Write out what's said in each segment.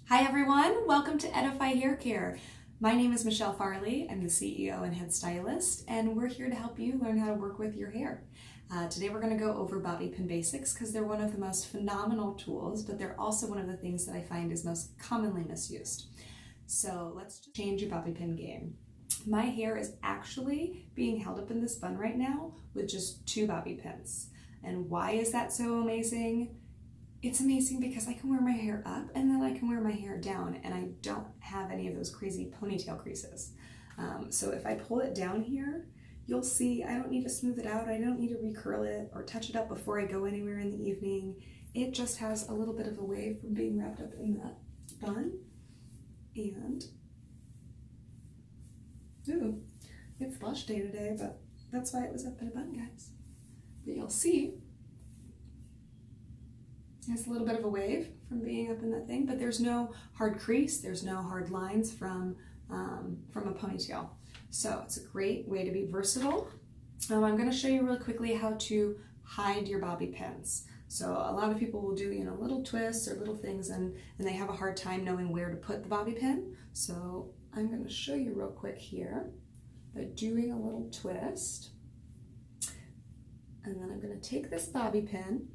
Hi everyone, welcome to Edify Hair Care. My name is Michelle Farley. I'm the CEO and head stylist, and we're here to help you learn how to work with your hair. Today we're going to go over bobby pin basics because they're one of the most phenomenal tools, but they're also one of the things that I find is most commonly misused. So let's just change your bobby pin game. My hair is actually being held up in this bun right now with just 2 bobby pins. And why is that so amazing? It's amazing because I can wear my hair up and then I can wear my hair down, and I don't have any of those crazy ponytail creases. So if I pull it down here, you'll see I don't need to smooth it out. I don't need to recurl it or touch it up before I go anywhere in the evening. It just has a little bit of a wave from being wrapped up in that bun. And, ooh, it's blush day today, but that's why it was up in a bun, guys. But you'll see it's a little bit of a wave from being up in that thing, but there's no hard crease, there's no hard lines from a ponytail. So it's a great way to be versatile. I'm going to show you really quickly how to hide your bobby pins. So a lot of people will do, little twists or little things, and they have a hard time knowing where to put the bobby pin. So I'm going to show you real quick here by doing a little twist. And then I'm going to take this bobby pin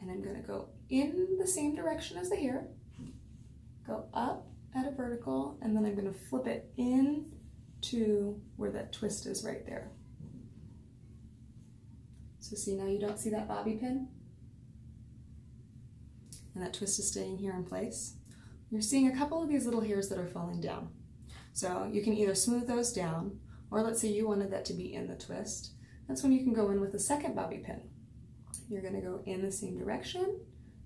and I'm going to go in the same direction as the hair, go up at a vertical, and then I'm going to flip it in to where that twist is right there. So see, now you don't see that bobby pin? And that twist is staying here in place. You're seeing a couple of these little hairs that are falling down. So you can either smooth those down, or let's say you wanted that to be in the twist. That's when you can go in with a second bobby pin. You're going to go in the same direction,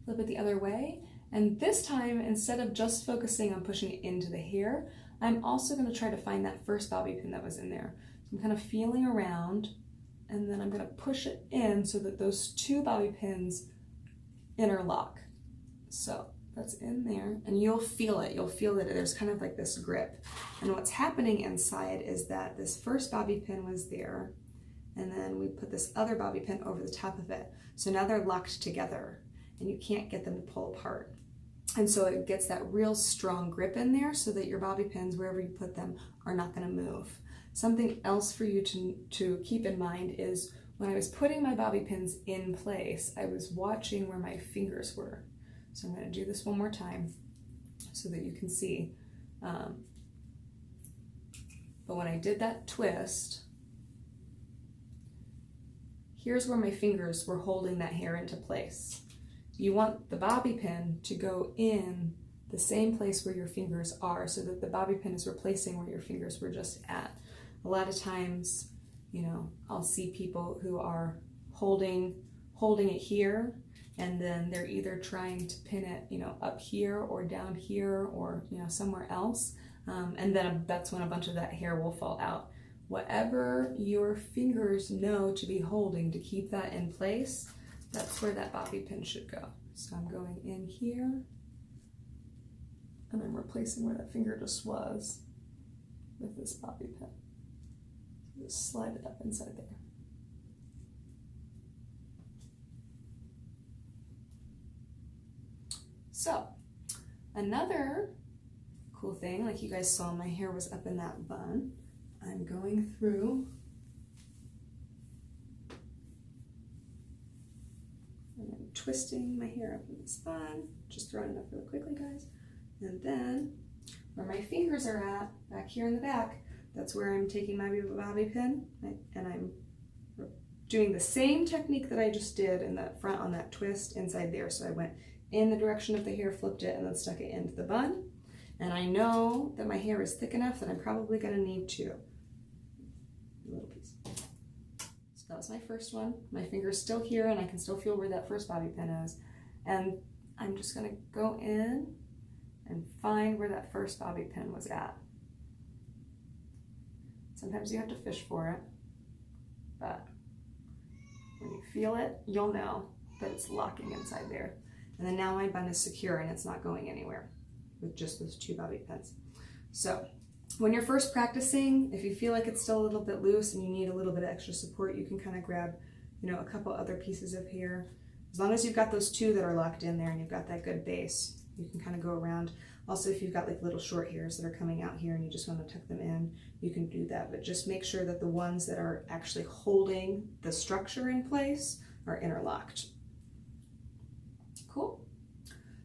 flip it the other way, and this time, instead of just focusing on pushing it into the hair, I'm also going to try to find that first bobby pin that was in there. So I'm kind of feeling around, and then I'm going to push it in so that those 2 bobby pins interlock. So that's in there, and you'll feel it. You'll feel that there's kind of like this grip. And what's happening inside is that this first bobby pin was there, and then we put this other bobby pin over the top of it. So now they're locked together and you can't get them to pull apart. And so it gets that real strong grip in there so that your bobby pins, wherever you put them, are not going to move. Something else for you to keep in mind is when I was putting my bobby pins in place, I was watching where my fingers were. So I'm going to do this one more time so that you can see. But when I did that twist, here's where my fingers were holding that hair into place. You want the bobby pin to go in the same place where your fingers are so that the bobby pin is replacing where your fingers were just at. A lot of times, I'll see people who are holding it here, and then they're either trying to pin it, up here or down here or, somewhere else. And then that's when a bunch of that hair will fall out. Whatever your fingers know to be holding to keep that in place, that's where that bobby pin should go. So I'm going in here, and I'm replacing where that finger just was with this bobby pin. Just slide it up inside there. So, another cool thing, like you guys saw, my hair was up in that bun. I'm going through and I'm twisting my hair up in this bun, just throwing it up really quickly, guys. And then where my fingers are at, back here in the back, that's where I'm taking my bobby pin, and I'm doing the same technique that I just did in the front on that twist inside there. So I went in the direction of the hair, flipped it, and then stuck it into the bun. And I know that my hair is thick enough that I'm probably going to need 2. A little piece. So that was my first one. My finger's still here and I can still feel where that first bobby pin is. And I'm just going to go in and find where that first bobby pin was at. Sometimes you have to fish for it, but when you feel it, you'll know that it's locking inside there. And then now my bun is secure and it's not going anywhere with just those 2 bobby pins. So when you're first practicing, if you feel like it's still a little bit loose and you need a little bit of extra support, you can kind of grab, a couple other pieces of hair. As long as you've got those 2 that are locked in there and you've got that good base, You can kind of go around. Also, if you've got like little short hairs that are coming out here and you just want to tuck them in, you can do that. But just make sure that the ones that are actually holding the structure in place are interlocked. Cool.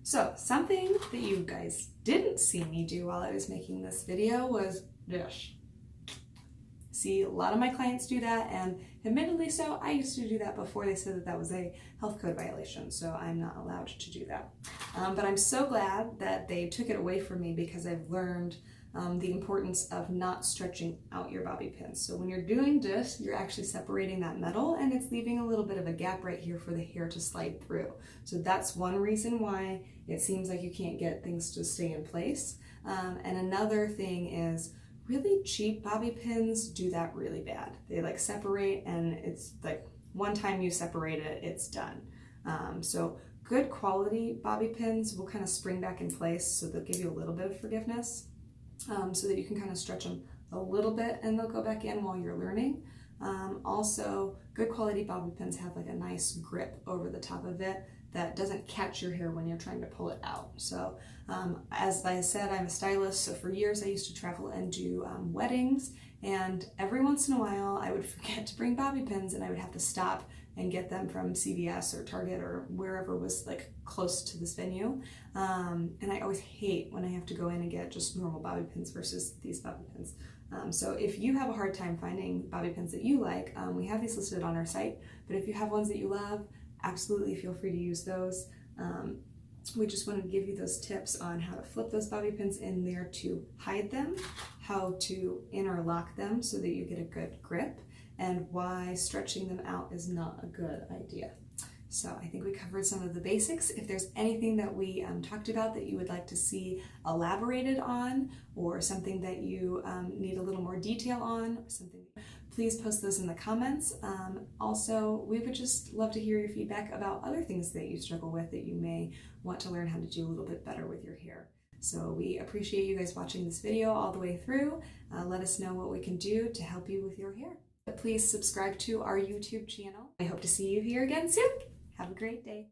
So something that you guys didn't see me do while I was making this video was this. See, a lot of my clients do that, and admittedly so, I used to do that before they said that that was a health code violation, so I'm not allowed to do that. But I'm so glad that they took it away from me, because I've learned the importance of not stretching out your bobby pins. So when you're doing this, you're actually separating that metal, and it's leaving a little bit of a gap right here for the hair to slide through. So that's one reason why it seems like you can't get things to stay in place. And another thing is, really cheap bobby pins do that really bad. They like separate, and it's like one time you separate it, it's done. So good quality bobby pins will kind of spring back in place, so they'll give you a little bit of forgiveness, so that you can kind of stretch them a little bit and they'll go back in while you're learning. Also, good quality bobby pins have like a nice grip over the top of it that doesn't catch your hair when you're trying to pull it out. So as I said, I'm a stylist, so for years I used to travel and do weddings, and every once in a while I would forget to bring bobby pins, and I would have to stop and get them from CVS or Target or wherever was like close to this venue. And I always hate when I have to go in and get just normal bobby pins versus these bobby pins. So if you have a hard time finding bobby pins that you like, we have these listed on our site, but if you have ones that you love, absolutely feel free to use those. We just wanted to give you those tips on how to flip those bobby pins in there to hide them, how to interlock them so that you get a good grip, and why stretching them out is not a good idea. So I think we covered some of the basics. If there's anything that we talked about that you would like to see elaborated on, or something that you need a little more detail on, or something, please post those in the comments. Also, we would just love to hear your feedback about other things that you struggle with that you may want to learn how to do a little bit better with your hair. So we appreciate you guys watching this video all the way through. Let us know what we can do to help you with your hair. Please subscribe to our YouTube channel. I hope to see you here again soon. Have a great day.